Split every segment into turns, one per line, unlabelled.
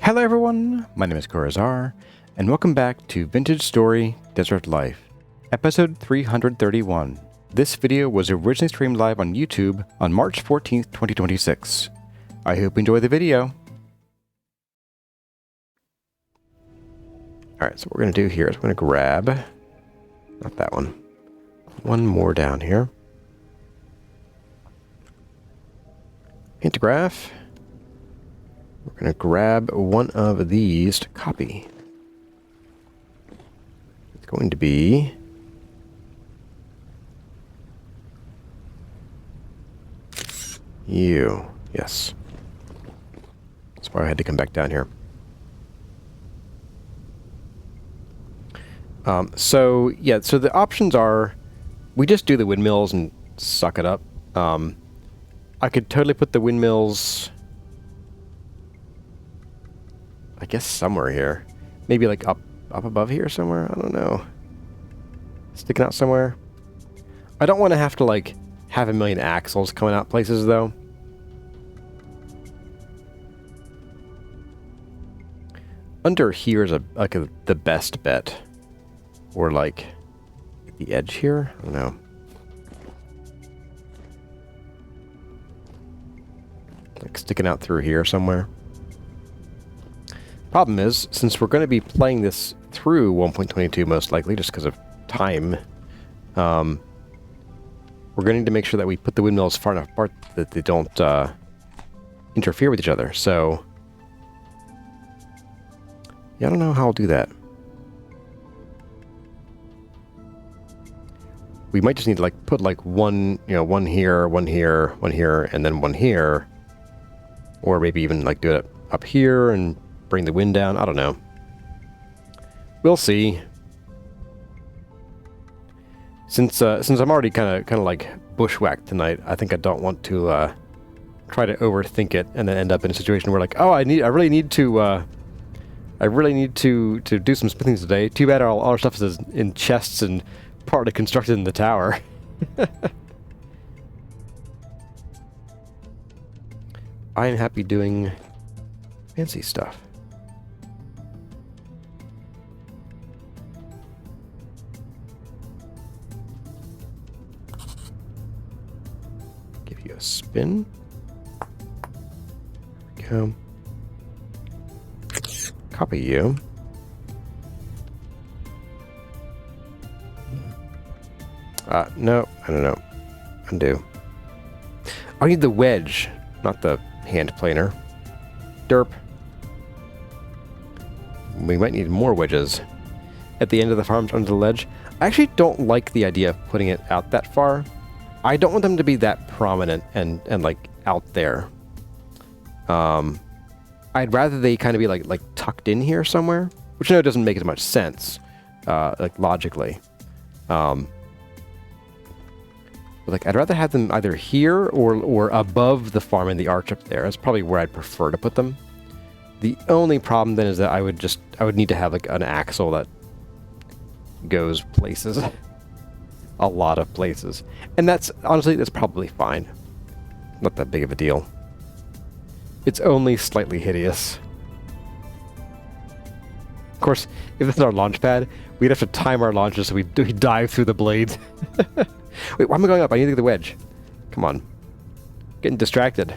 Hello everyone, my name is Corazar, and welcome back to Vintage Story Desert Life, episode 331. This video was originally streamed live on YouTube on March 14th, 2026. I hope you enjoy the video. Alright, so what we're going to do here is we're going to grab, not that one more down here. Pantograph. We're going to grab one of these to copy. It's going to be you. Yes. That's why I had to come back down here. So the options are, we just do the windmills and suck it up. I could totally put the windmills, I guess, somewhere here. Maybe like up above here somewhere? I don't know. Sticking out somewhere? I don't want to have to like have a million axles coming out places though. Under here is the best bet. Or like the edge here? I don't know. Like sticking out through here somewhere. Problem is, since we're going to be playing this through 1.22 most likely, just because of time, we're going to need to make sure that we put the windmills far enough apart that they don't interfere with each other. So, yeah, I don't know how I'll do that. We might just need to like put like one here, one here, one here, and then one here, or maybe even like do it up here and bring the wind down. I don't know. We'll see. Since I'm already kind of like bushwhacked tonight, I think I don't want to try to overthink it and then end up in a situation where like, oh, I really need to do some smithing today. Too bad all our stuff is in chests and partly constructed in the tower. I am happy doing fancy stuff. Give you a spin. There we go. Copy you. No, I don't know. Undo. I need the wedge, not the hand planer. Derp. We might need more wedges. At the end of the farms under the ledge. I actually don't like the idea of putting it out that far. I don't want them to be that prominent and like out there. I'd rather they kind of be like tucked in here somewhere, which I know doesn't make as much sense, like logically. Like, I'd rather have them either here or above the farm in the arch up there. That's probably where I'd prefer to put them. The only problem then is that I would need to have like an axle that goes places. A lot of places. And honestly, that's probably fine. Not that big of a deal. It's only slightly hideous. Of course, if this is our launch pad, we'd have to time our launches so we dive through the blades. Wait, why am I going up? I need to get the wedge. Come on. Getting distracted.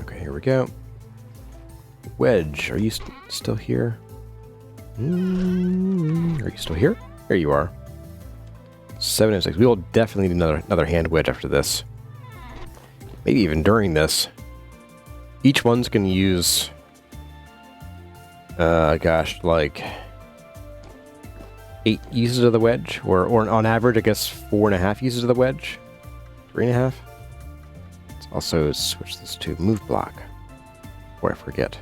Okay, here we go. Wedge, are you still here? Are you still here? There you are. 7 and 6. We will definitely need another hand wedge after this. Maybe even during this. Each one's going to use, gosh, like 8 uses of the wedge, or on average, I guess 4.5 uses of the wedge. 3.5. Let's also switch this to move block, before I forget.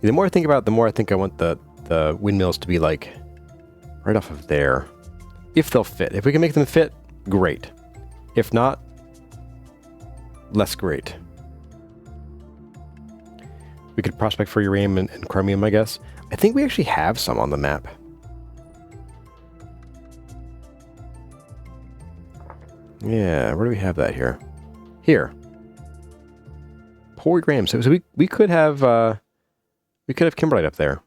The more I think about it, the more I think I want the windmills to be like right off of there. if they'll fit. If we can make them fit, great. If not, less great. We could prospect for uranium and chromium, I guess. I think we actually have some on the map. Yeah, where do we have that here? Here. 4 grams. So we could have kimberlite up there.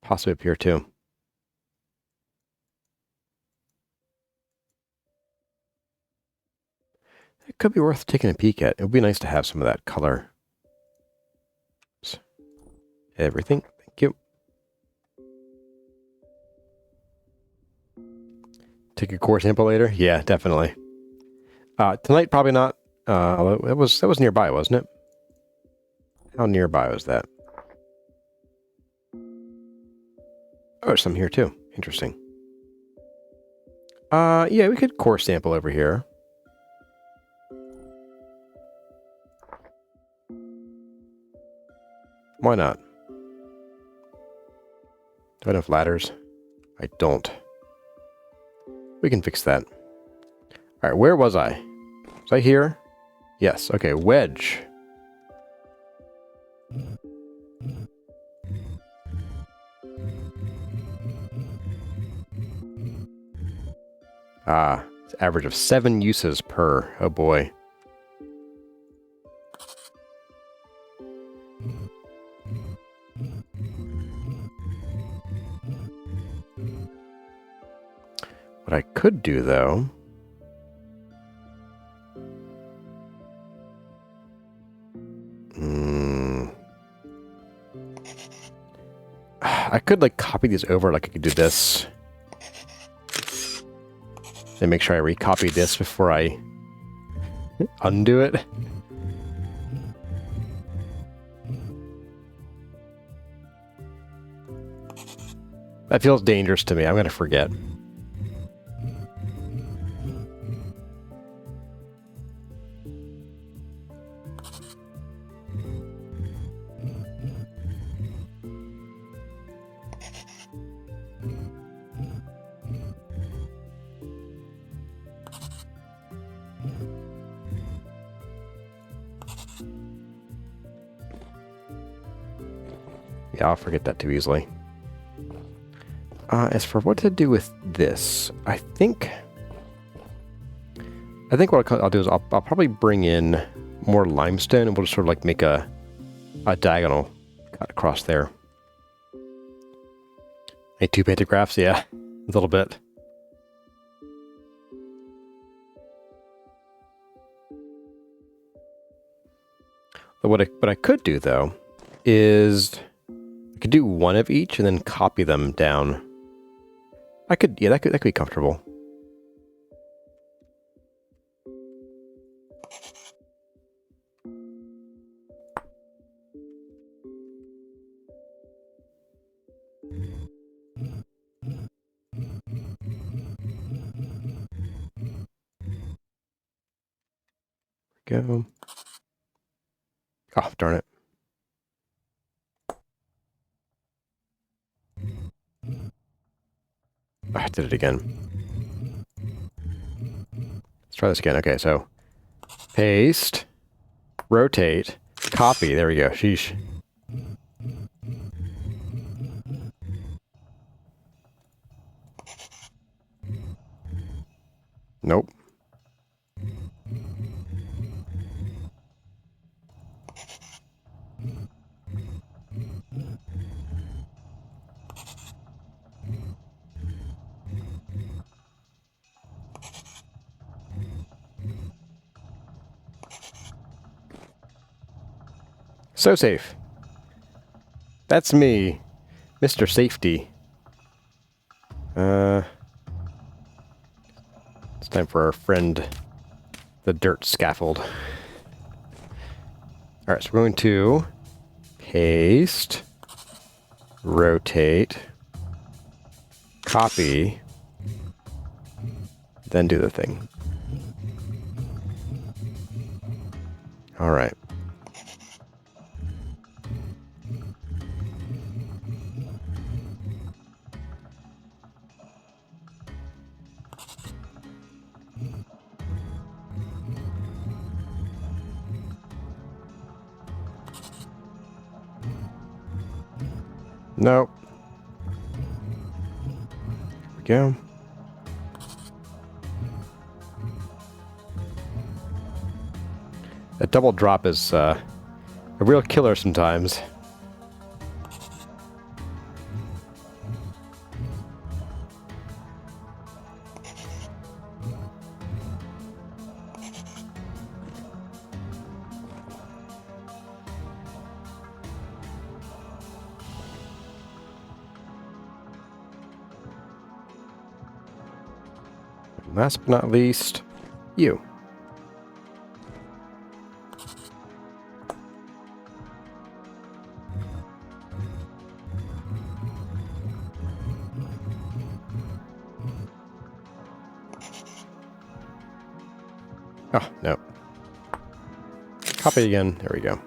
Possibly up here too. It could be worth taking a peek at. It would be nice to have some of that color. Everything. Thank you. Take a core sample later? Yeah, definitely. Tonight, probably not. That was nearby, wasn't it? How nearby was that? Oh, there's some here too. Interesting. Yeah, we could core sample over here. Why not? Do I have enough ladders? I don't. We can fix that. All right, where was I? Was I here? Yes. Okay, wedge. It's an average of 7 uses per. Oh boy. What I could do, though... I could, like, copy these over, like I could do this. And make sure I recopy this before I undo it. That feels dangerous to me. I'm going to forget. Yeah, I'll forget that too easily. As for what to do with this, I think what I'll do is I'll probably bring in more limestone and we'll just sort of like make a diagonal cut across there. Hey, 2 pantographs, yeah, a little bit. But what I could do though is I could do 1 of each and then copy them down. Yeah, that could be comfortable. Go. Oh, darn it. Oh, I did it again. Let's try this again. Okay, so paste, rotate, copy. There we go. Sheesh. Nope. So safe. That's me, Mr. Safety. It's time for our friend, the dirt scaffold. All right, so we're going to paste, rotate, copy, then do the thing. All right. Nope. Here we go. That double drop is a real killer sometimes. Last but not least, you. Oh, no. Copy again. There we go.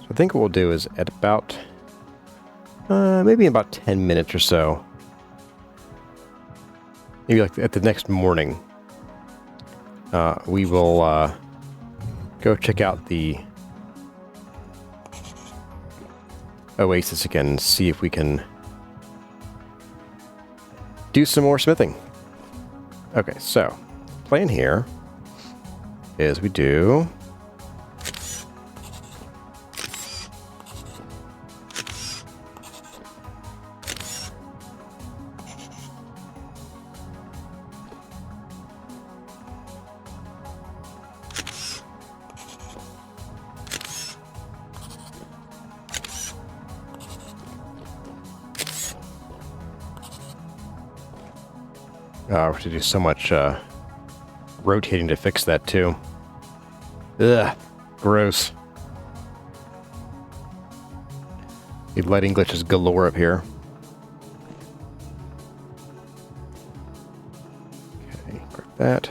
I think what we'll do is at about, maybe in about 10 minutes or so, maybe like at the next morning, we will go check out the Oasis again and see if we can do some more smithing. Okay, so plan here is we do we have to do so much rotating to fix that too. Ugh, gross. The lighting glitches galore up here. Okay, grab that.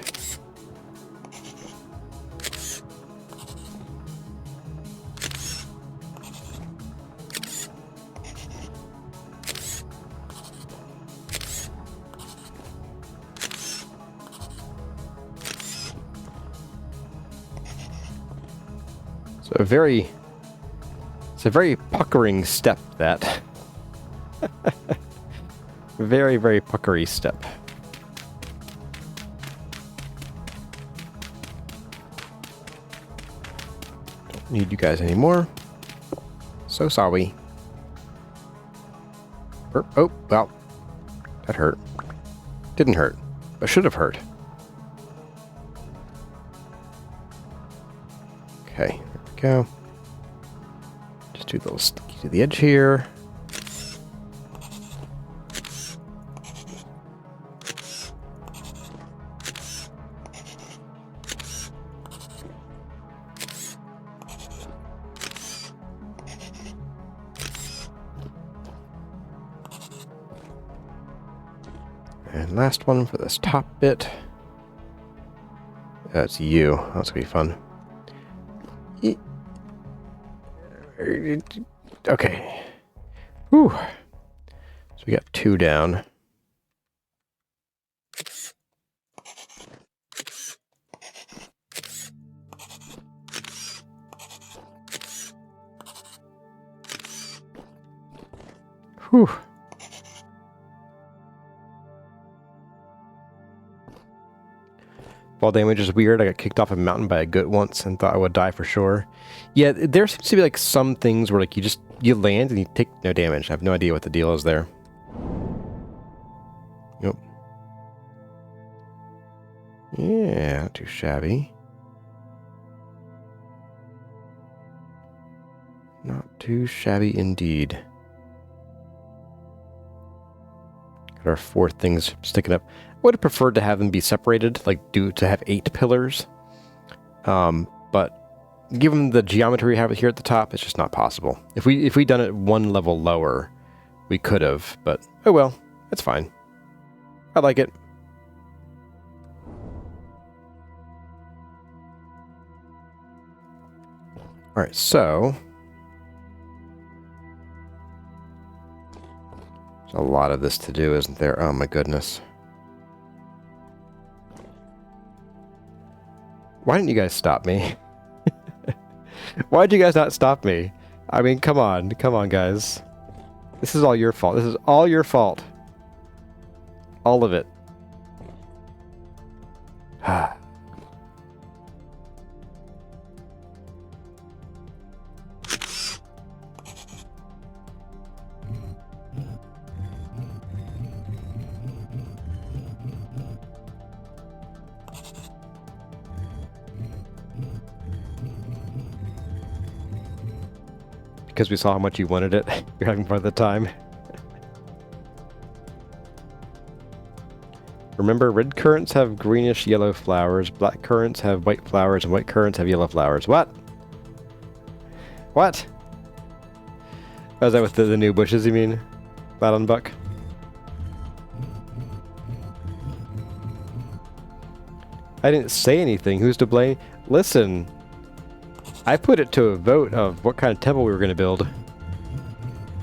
It's a very puckering step, that. Very, very puckery step. Don't need you guys anymore. So sorry. Oh, well, that hurt. Didn't hurt, but should have hurt. Okay, there we go. Just do a little sticky to the edge here. And last one for this top bit. That's you. That's gonna be fun. Okay. Whew. So we got 2 down. Whew. Fall damage is weird. I got kicked off a mountain by a goat once and thought I would die for sure. Yeah, there seems to be like some things where like you land and you take no damage. I have no idea what the deal is there. Yep. Yeah, not too shabby. Not too shabby indeed. Got our 4 things sticking up. I would have preferred to have them be separated, like to have 8 pillars. But given the geometry we have here at the top, it's just not possible. If we done it 1 level lower, We could have, but oh well, it's fine. I like it. All right, so there's a lot of this to do, isn't there? Oh my goodness. Why didn't you guys stop me? Why did you guys not stop me? I mean, come on, guys. This is all your fault. This is all your fault. All of it. Because we saw how much you wanted it, you're having fun of the time. Remember, red currants have greenish yellow flowers, black currants have white flowers, and white currants have yellow flowers. What? What? Oh, is that with the new bushes, you mean? Battling buck? I didn't say anything. Who's to blame? Listen. I put it to a vote of what kind of temple we were going to build.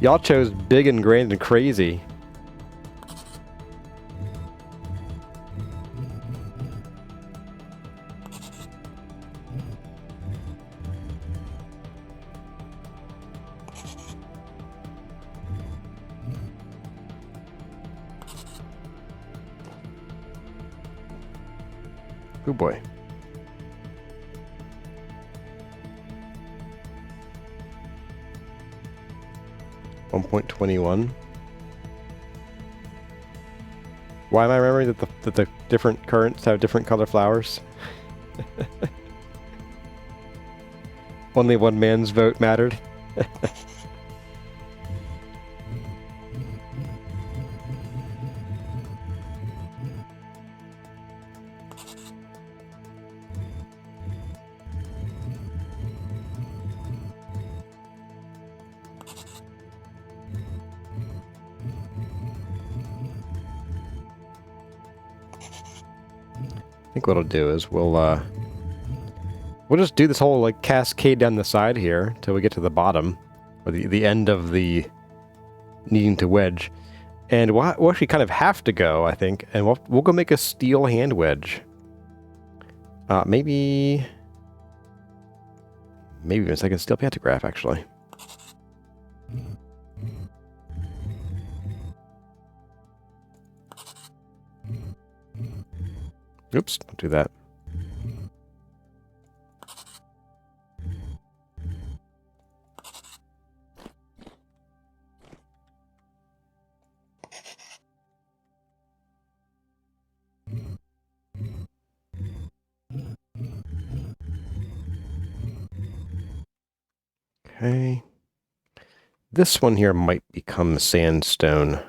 Y'all chose big and grand and crazy. Oh boy. .21. Why am I remembering that the different currants have different color flowers? Only one man's vote mattered. I think what I'll do is we'll just do this whole like cascade down the side here till we get to the bottom, or the end of the needing to wedge, and we'll actually kind of have to go, I think, and we'll go make a steel hand wedge. Maybe even a second steel pantograph actually. Oops, don't do that. Okay. This one here might become sandstone.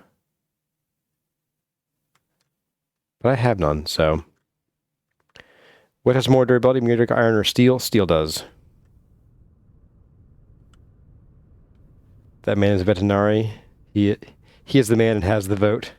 But I have none, so... What has more durability, metallic iron or steel? Steel does. That man is a veterinary. He is the man and has the vote.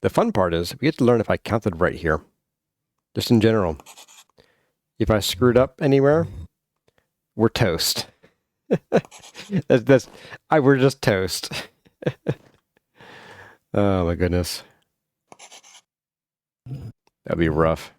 The fun part is, we get to learn if I counted right here. Just in general. If I screwed up anywhere, we're toast. We're just toast. Oh my goodness. That'd be rough.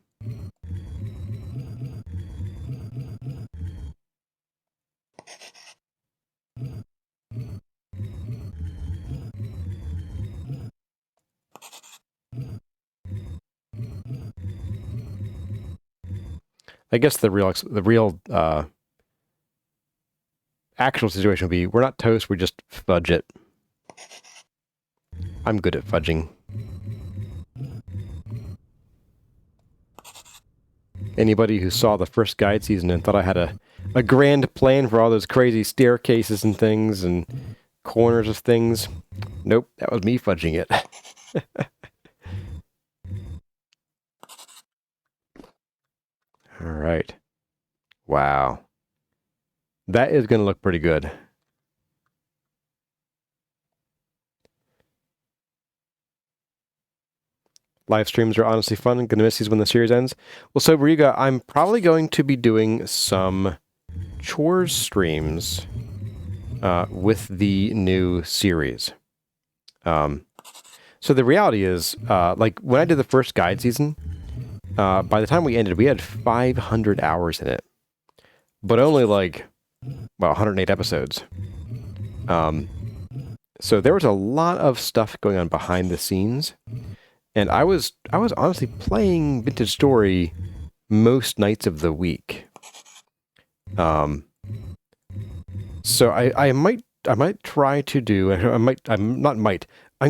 I guess the real actual situation would be we're not toast, we just fudge it. I'm good at fudging. Anybody who saw the first guide season and thought I had a grand plan for all those crazy staircases and things and corners of things, nope, that was me fudging it. All right. Wow. That is going to look pretty good. Live streams are honestly fun. I'm going to miss these when the series ends. Well, so Riga, I'm probably going to be doing some chores streams with the new series. So the reality is, like when I did the first guide season, by the time we ended, we had 500 hours in it, but only like, well, 108 episodes. So there was a lot of stuff going on behind the scenes. And I was honestly playing Vintage Story most nights of the week. So I might try to do, I'm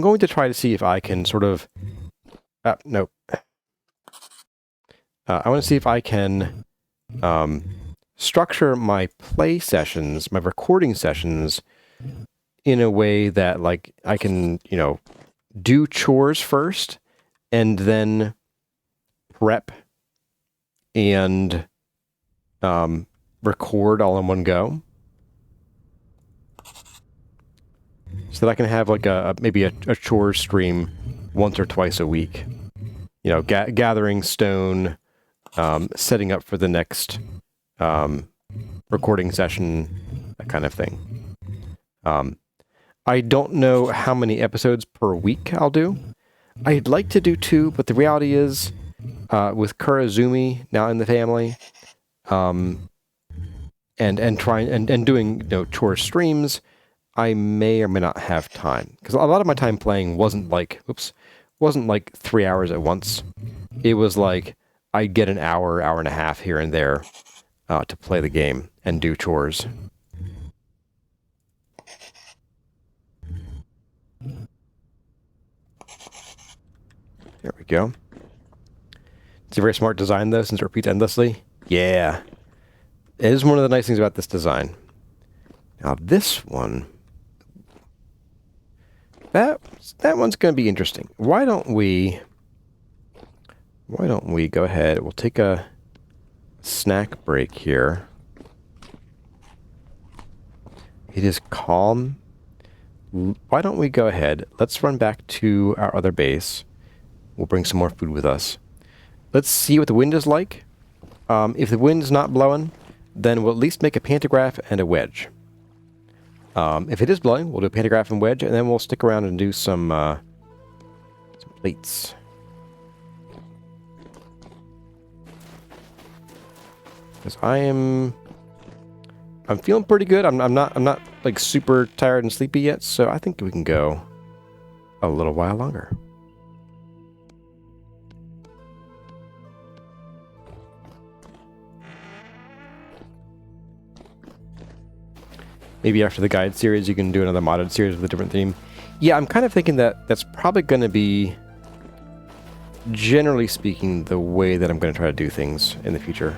going to try to see if I can sort of, no. I want to see if I can structure my play sessions, my recording sessions, in a way that like I can, you know, do chores first, and then prep and record all in one go, so that I can have like maybe a chores stream once or twice a week. You know, gathering stone, setting up for the next recording session, that kind of thing. I don't know how many episodes per week I'll do. I'd like to do 2, but the reality is, with Kurazumi now in the family, and doing, you know, chore streams, I may or may not have time, because a lot of my time playing wasn't like 3 hours at once. It was like I'd get an hour and a half here and there to play the game and do chores. There we go. It's a very smart design, though, since it repeats endlessly. Yeah. It is one of the nice things about this design. Now, this one... That one's going to be interesting. Why don't we go ahead... We'll take a snack break here. It is calm. Why don't we go ahead... Let's run back to our other base. We'll bring some more food with us. Let's see what the wind is like. If the wind's not blowing, then we'll at least make a pantograph and a wedge. If it is blowing, we'll do a pantograph and wedge, and then we'll stick around and do some plates. Because I'm feeling pretty good. I'm not like super tired and sleepy yet, so I think we can go a little while longer. Maybe after the guide series, you can do another modded series with a different theme. Yeah, I'm kind of thinking that that's probably going to be, generally speaking, the way that I'm going to try to do things in the future.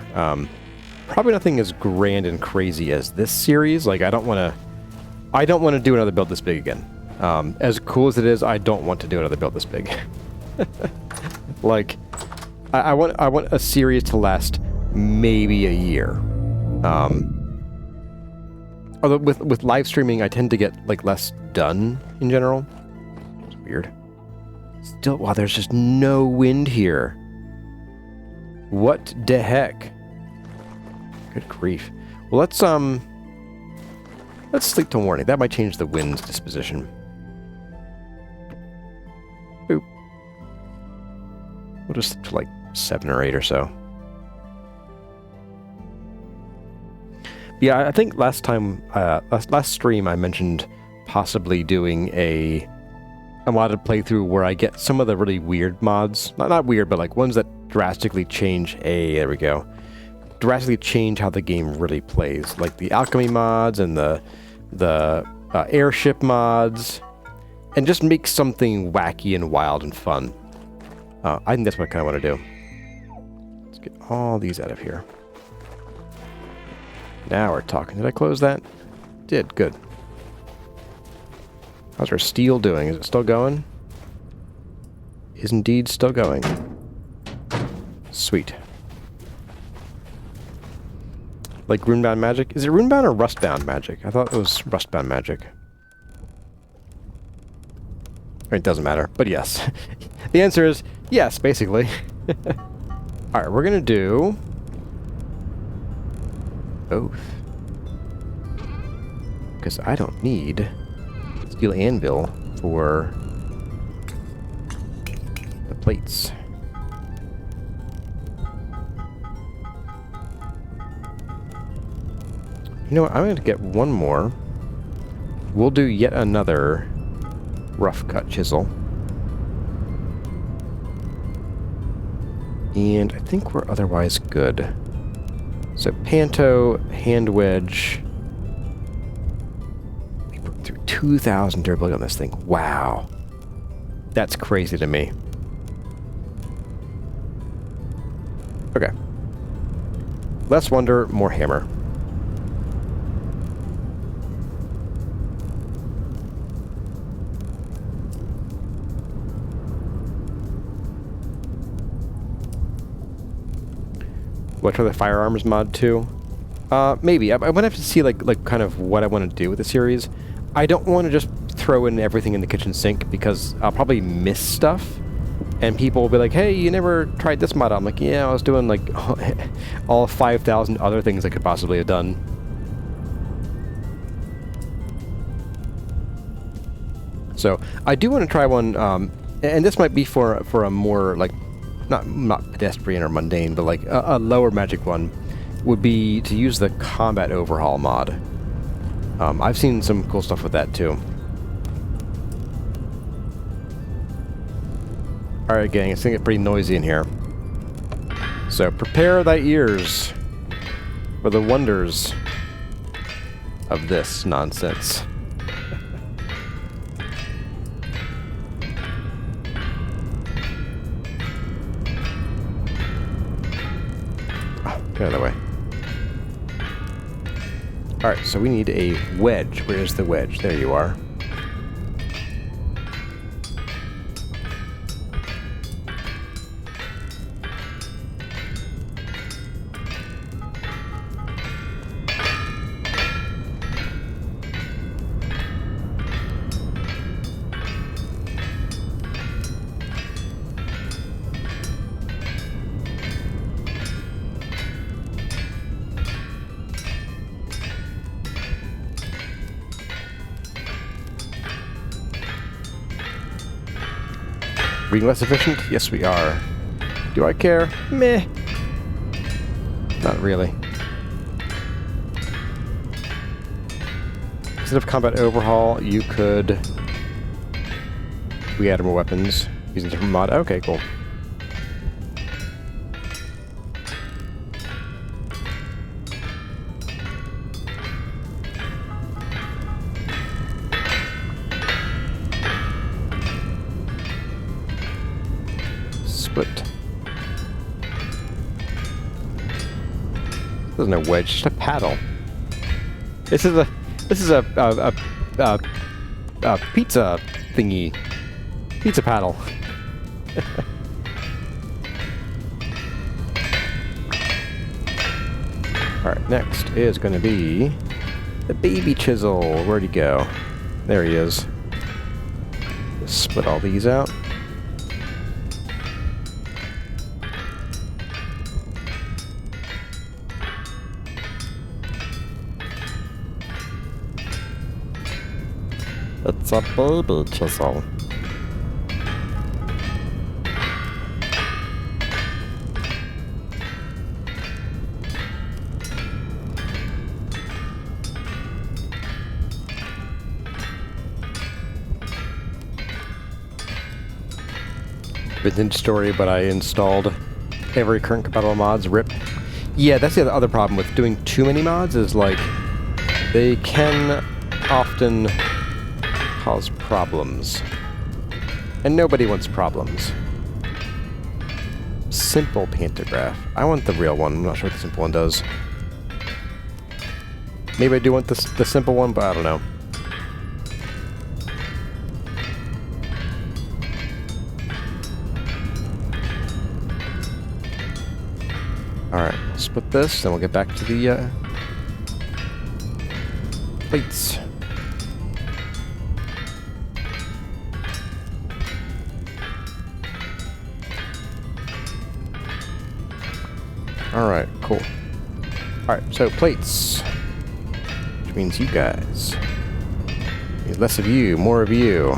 Probably nothing as grand and crazy as this series. Like, I don't want to do another build this big again. As cool as it is, I don't want to do another build this big. Like, I want a series to last maybe a year. Although with live streaming, I tend to get like less done in general. It's weird. Still, wow, there's just no wind here. What the heck? Good grief. Well, let's sleep till morning. That might change the wind's disposition. Boop. We'll just sleep till like 7 or 8 or so. Yeah, I think last time, last stream, I mentioned possibly doing a modded playthrough where I get some of the really weird mods. Not weird, but like ones that drastically change. There we go. Drastically change how the game really plays. Like the alchemy mods and the airship mods. and just make something wacky and wild and fun. I think that's what I kind of want to do. Let's get all these out of here. Now we're talking. Did I close that? Did. Good. How's our steel doing? Is it still going? Is indeed still going. Sweet. Like runebound magic? Is it runebound or rustbound magic? I thought it was rustbound magic. It doesn't matter, but yes. The answer is yes, basically. Alright, we're gonna do both. Because I don't need steel anvil for the plates. You know what? I'm going to get one more. We'll do yet another rough cut chisel. And I think we're otherwise good. So Panto, hand wedge. We put through 2,000 durability on this thing. Wow. That's crazy to me. Okay. Less wonder, more hammer. What are the firearms mod too? Maybe. I might have to see like kind of what I want to do with the series. I don't want to just throw in everything in the kitchen sink because I'll probably miss stuff. And people will be like, hey, you never tried this mod. I'm like, yeah, I was doing like all 5,000 other things I could possibly have done. So I do want to try one, and this might be for a more like, not pedestrian or mundane, but like a lower magic one, would be to use the combat overhaul mod. I've seen some cool stuff with that too. Alright gang, it's gonna get pretty noisy in here. So prepare thy ears for the wonders of this nonsense. Get out of the way. Alright, so we need a wedge. Where's the wedge? There you are. Being less efficient? Yes, we are. Do I care? Meh. Not really. Instead of combat overhaul, you could... We added more weapons using different mod. Okay, cool. Split. This isn't a wedge, just a paddle. This is a pizza thingy. Pizza paddle. Alright, next is going to be the baby chisel. Where'd he go? There he is. Just split all these out. It's a baby chisel. Vintage story, but I installed every current compatible mods. RIP. Yeah, that's the other problem with doing too many mods is like they can often cause problems. And nobody wants problems. Simple pantograph. I want the real one. I'm not sure what the simple one does. Maybe I do want the simple one, but I don't know. Alright, split this, then we'll get back to the plates. Alright, cool. Alright, so plates. Which means you guys. Need less of you, more of you.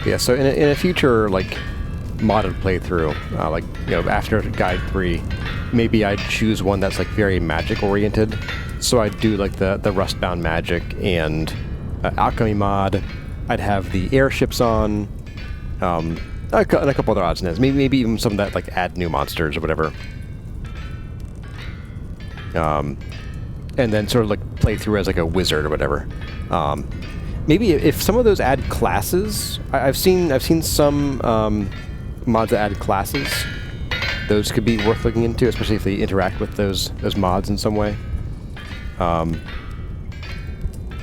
Yeah, so in a future, like, modded playthrough, like, you know, after Guide 3, maybe I'd choose one that's, like, very magic-oriented. So I'd do, like, the Rustbound Magic and Alchemy mod. I'd have the airships on, and a couple other odds and ends. Maybe even some that, like, add new monsters or whatever. And then sort of, like, play through as, like, a wizard or whatever. Maybe if some of those add classes, I've seen some mods that add classes. Those could be worth looking into, especially if they interact with those mods in some way.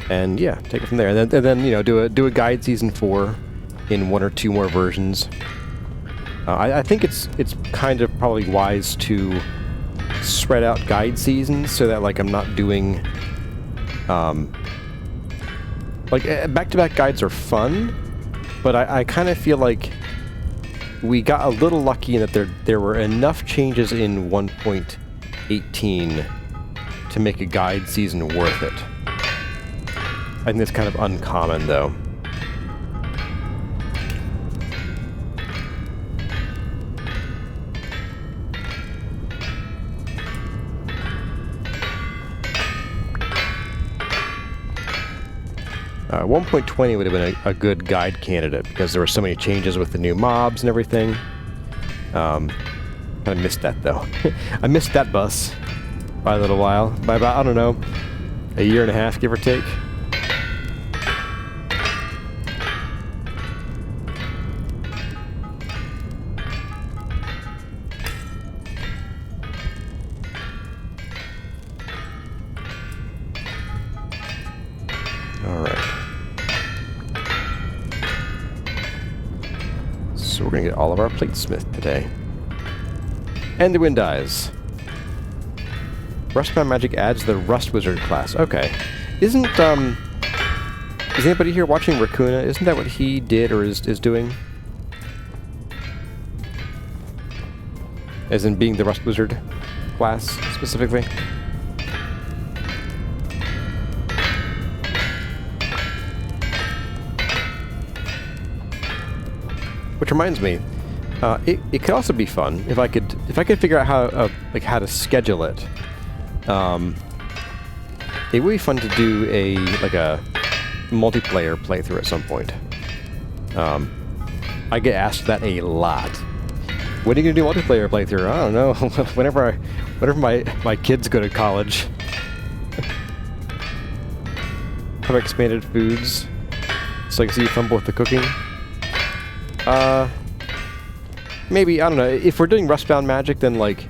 And yeah, take it from there. And then you know, do a guide season 4 in 1 or 2 more versions. I think it's kind of probably wise to spread out guide seasons so that, like, I'm not doing like, back-to-back guides are fun, but I kind of feel like we got a little lucky in that there were enough changes in 1.18 to make a guide season worth it. I think that's kind of uncommon, though. 1.20 would have been a good guide candidate because there were so many changes with the new mobs and everything. Kind of missed that, though. I missed that bus by a little while. By about, I don't know, a year and a half, give or take. Alright. So we're going to get all of our platesmith today. And the wind dies. Rustbound Magic adds the Rust Wizard class. Okay. Is anybody here watching Raccoona? Isn't that what he did or is doing? As in being the Rust Wizard class, specifically? Which reminds me, it could also be fun if I could figure out how to schedule it. It would be fun to do a multiplayer playthrough at some point. I get asked that a lot. When are you gonna do multiplayer playthrough? I don't know. whenever my kids go to college. Have expanded foods, so I can see you fumble with the cooking. Maybe, I don't know, if we're doing Rustbound Magic, then, like,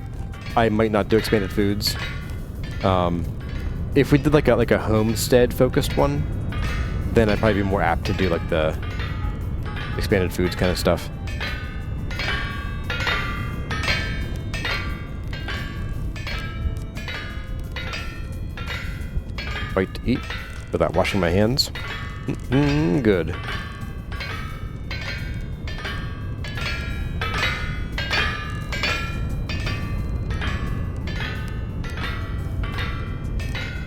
I might not do expanded foods. If we did, like a homestead-focused one, then I'd probably be more apt to do, like, the expanded foods kind of stuff. Bite to eat without washing my hands. Good.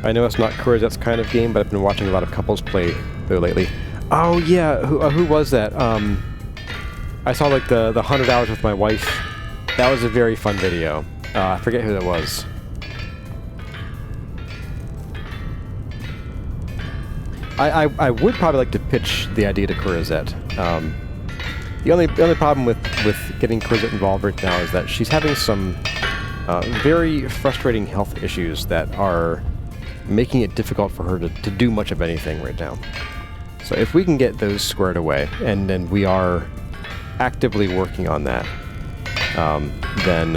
I know it's not Corazette's kind of game, but I've been watching a lot of couples play though lately. Oh yeah, who was that? I saw like the 100 hours with my wife. That was a very fun video. I forget who that was. I would probably like to pitch the idea to Corizette. The only problem with getting Corizette involved right now is that she's having some very frustrating health issues that are making it difficult for her to do much of anything right now. So if we can get those squared away, and then we are actively working on that, then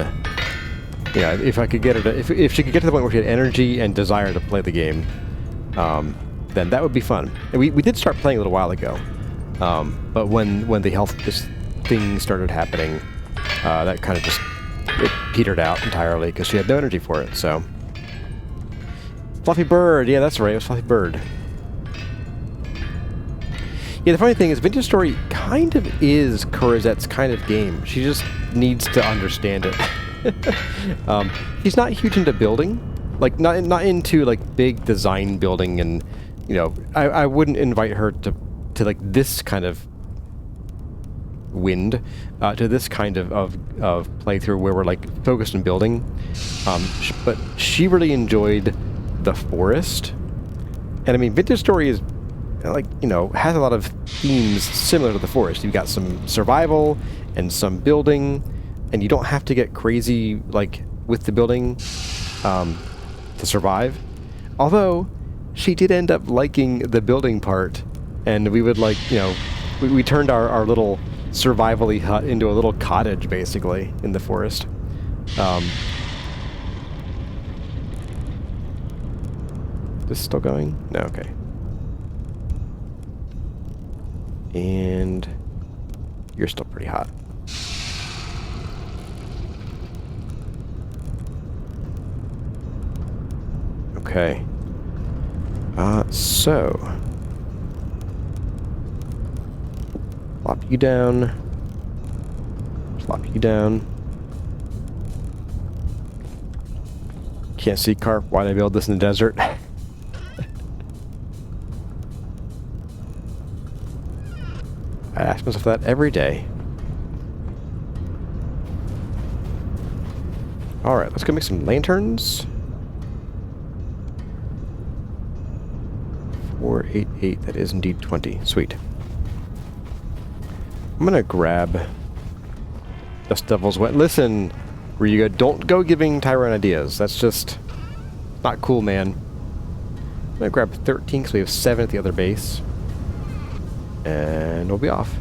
yeah, if I could get her to, if she could get to the point where she had energy and desire to play the game, then that would be fun. And we did start playing a little while ago, but when the health thing started happening, that kind of just it petered out entirely because she had no energy for it. So Fluffy Bird, yeah, that's right, it was Fluffy Bird. Yeah, the funny thing is, Vintage Story kind of is Corizette's kind of game. She just needs to understand it. She's not huge into building, like not into like big design building, and you know, I wouldn't invite her to like this kind of to this kind of playthrough where we're like focused on building. But she really enjoyed the forest, and I mean, Vintage Story is like, you know, has a lot of themes similar to the forest. You've got some survival and some building, and you don't have to get crazy like with the building to survive. Although she did end up liking the building part, and we would like, you know, we turned our little survival-y hut into a little cottage basically in the forest. This still going? No, okay. And you're still pretty hot. Okay. So plop you down. Plop you down. Can't see carp. Why'd I build this in the desert? I ask myself that every day. Alright, let's go make some lanterns. 488, that is indeed 20. Sweet. I'm gonna grab Dust Devil's Wet. Listen, Ryuga, don't go giving Tyrone ideas. That's just not cool, man. I'm gonna grab 13 because we have 7 at the other base. And we'll be off.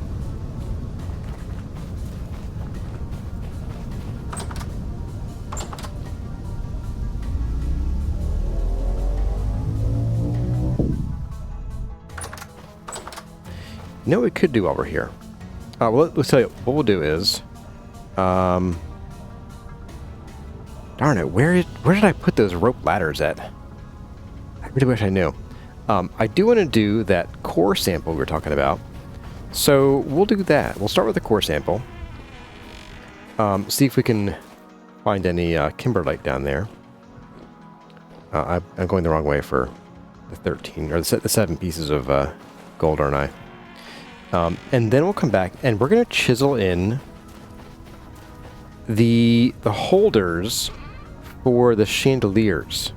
You know what we could do while we're here? Well, let's tell you, what we'll do is... darn it, where did I put those rope ladders at? I really wish I knew. I do want to do that core sample we were talking about. So we'll do that. We'll start with the core sample. See if we can find any kimberlite down there. I'm going the wrong way for the 13, or the 7 pieces of gold, aren't I? And then we'll come back and we're going to chisel in the holders for the chandeliers.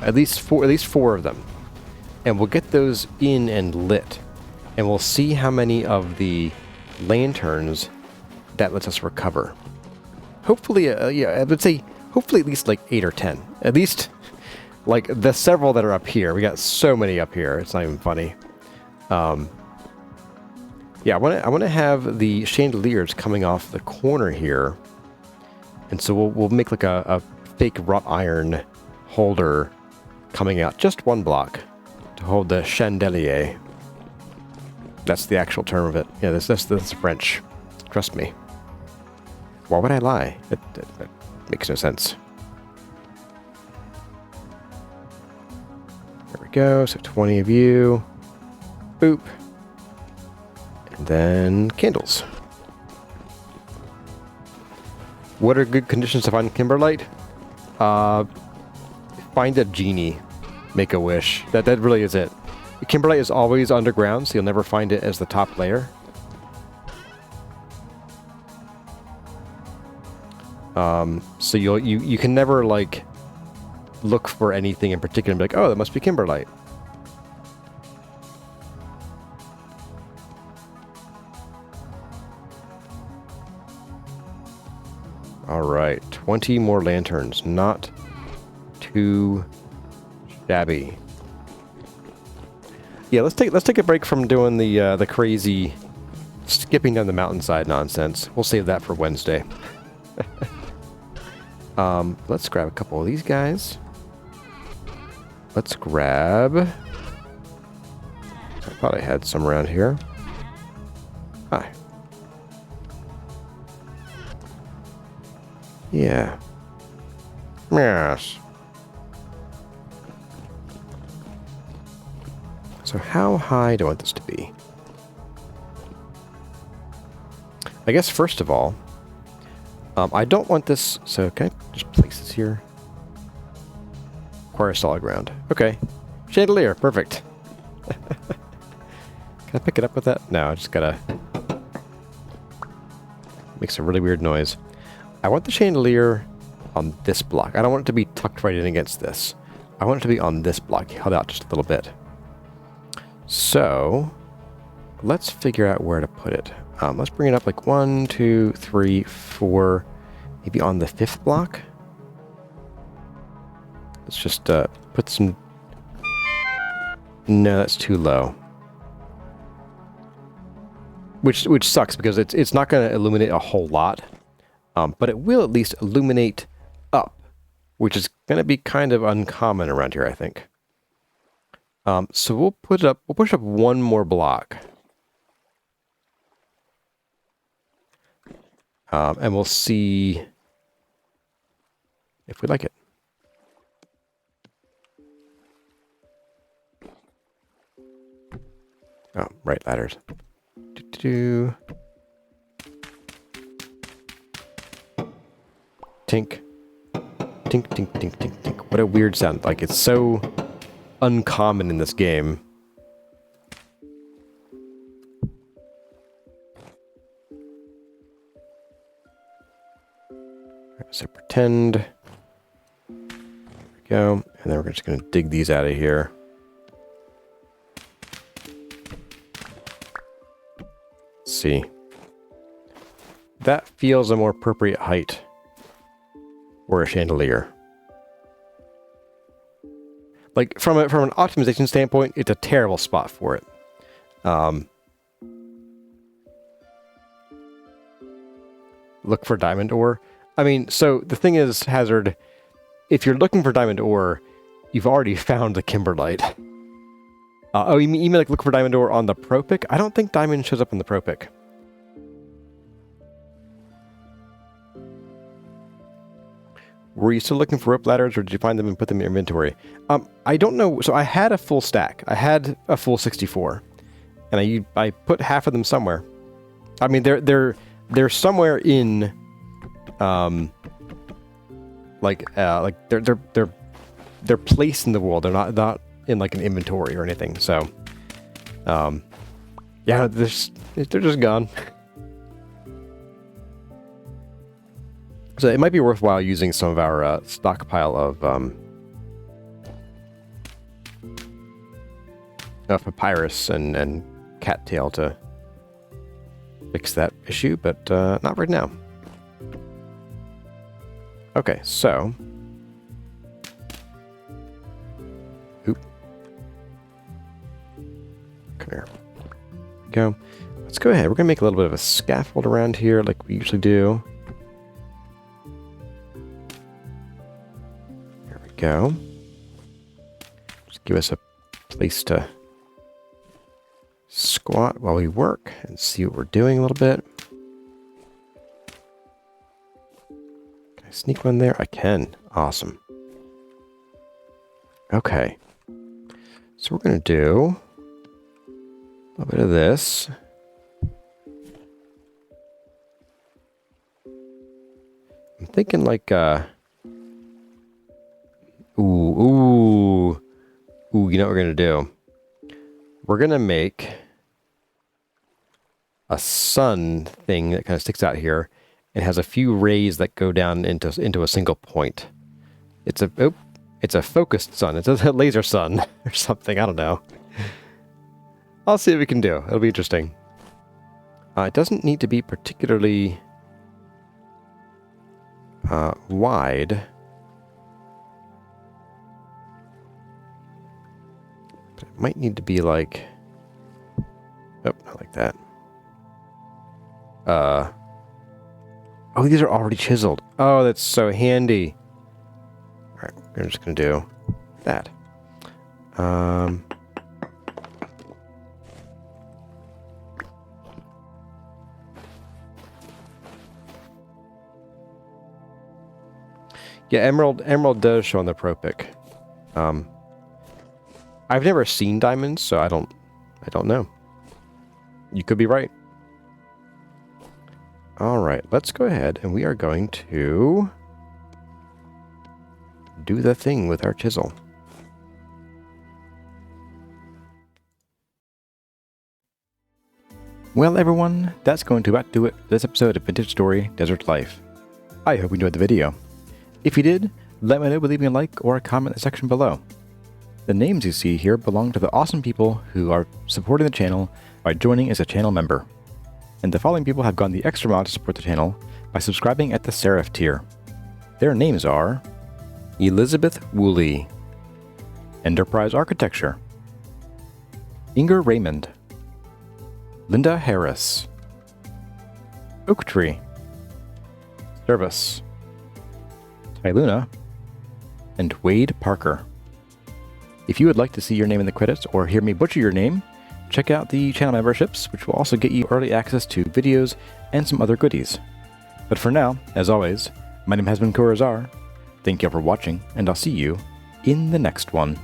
At least four of them, and we'll get those in and lit, and we'll see how many of the lanterns that lets us recover. Hopefully, yeah, I would say hopefully at least like 8 or 10. At least like the several that are up here. We got so many up here. It's not even funny. Yeah, I want to have the chandeliers coming off the corner here, and so we'll make like a fake wrought iron holder coming out just 1 block to hold the chandelier. That's the actual term of it. Yeah, that's French. Trust me. Why would I lie? That makes no sense. There we go. So 20 of you. Boop. And then candles. What are good conditions to find kimberlite? Find a genie. Make a wish. That really is it. Kimberlite is always underground, so you'll never find it as the top layer. So you can never like look for anything in particular and be like, oh, that must be kimberlite. All right, 20 more lanterns. Not too shabby. Yeah, let's take a break from doing the crazy skipping down the mountainside nonsense. We'll save that for Wednesday. Let's grab a couple of these guys. Let's grab... I thought I had some around here. Hi. Yeah. Yes. So how high do I want this to be? I guess first of all, I don't want this, so can I just place this here? Require solid ground. Okay. Chandelier, perfect. Can I pick it up with that? No, I just gotta... Makes a really weird noise. I want the chandelier on this block. I don't want it to be tucked right in against this. I want it to be on this block, held out just a little bit. So, let's figure out where to put it. Let's bring it up like 1, 2, 3, 4, maybe on the 5th block. Let's just put some... No, that's too low. Which sucks because it's not going to illuminate a whole lot, but it will at least illuminate up, which is going to be kind of uncommon around here, I think. So we'll put it up. We'll push up one more block, and we'll see if we like it. Oh, right, ladders. Tink. Tink, tink, tink, tink, tink. What a weird sound. Like, it's so uncommon in this game. So pretend. There we go. And then we're just going to dig these out of here. Let's see. That feels a more appropriate height for a chandelier. Like, from an optimization standpoint, it's a terrible spot for it. Look for diamond ore. I mean, so the thing is, Hazard, if you're looking for diamond ore, you've already found the kimberlite. Oh, you mean like look for diamond ore on the pro pick? I don't think diamond shows up on the pro pick. Were you still looking for rope ladders, or did you find them and put them in your inventory? I don't know. So I had a full stack. I had a full 64, and I put half of them somewhere. I mean, they're somewhere in, like they're placed in the world. They're not in like an inventory or anything. So, yeah, they're just gone. So it might be worthwhile using some of our stockpile of papyrus and cattail to fix that issue, but not right now. Okay, so... Oop. Come here. Go. Let's go ahead. We're going to make a little bit of a scaffold around here like we usually do. Go. Just give us a place to squat while we work and see what we're doing a little bit. Can I sneak one there? I can. Awesome. Okay. So we're going to do a little bit of this. I'm thinking like Ooh, you know what we're going to do? We're going to make a sun thing that kind of sticks out here and has a few rays that go down into a single point. It's a focused sun. It's a laser sun or something. I don't know. I'll see what we can do. It'll be interesting. It doesn't need to be particularly wide. But it might need to be like... Oh, not like that. Oh, these are already chiseled. Oh, that's so handy. Alright, we're just going to do that. Yeah, Emerald does show on the Pro Pick. I've never seen diamonds, so I don't know. You could be right. All right, let's go ahead and we are going to do the thing with our chisel.
Well, everyone, that's going to about do it for this episode of Vintage Story Desert Life. I hope you enjoyed the video. If you did, let me know by leaving a like or a comment in the section below. The names you see here belong to the awesome people who are supporting the channel by joining as a channel member. And the following people have gone the extra mile to support the channel by subscribing at the Seraph tier. Their names are
Elizabeth Woolley,
Enterprise Architecture, Inger Raymond, Linda Harris, Oak Tree, Service, Tyluna, and Wade Parker. If you would like to see your name in the credits or hear me butcher your name, check out the channel memberships, which will also get you early access to videos and some other goodies. But for now, as always, my name has been Kurazar. Thank you all for watching, and I'll see you in the next one.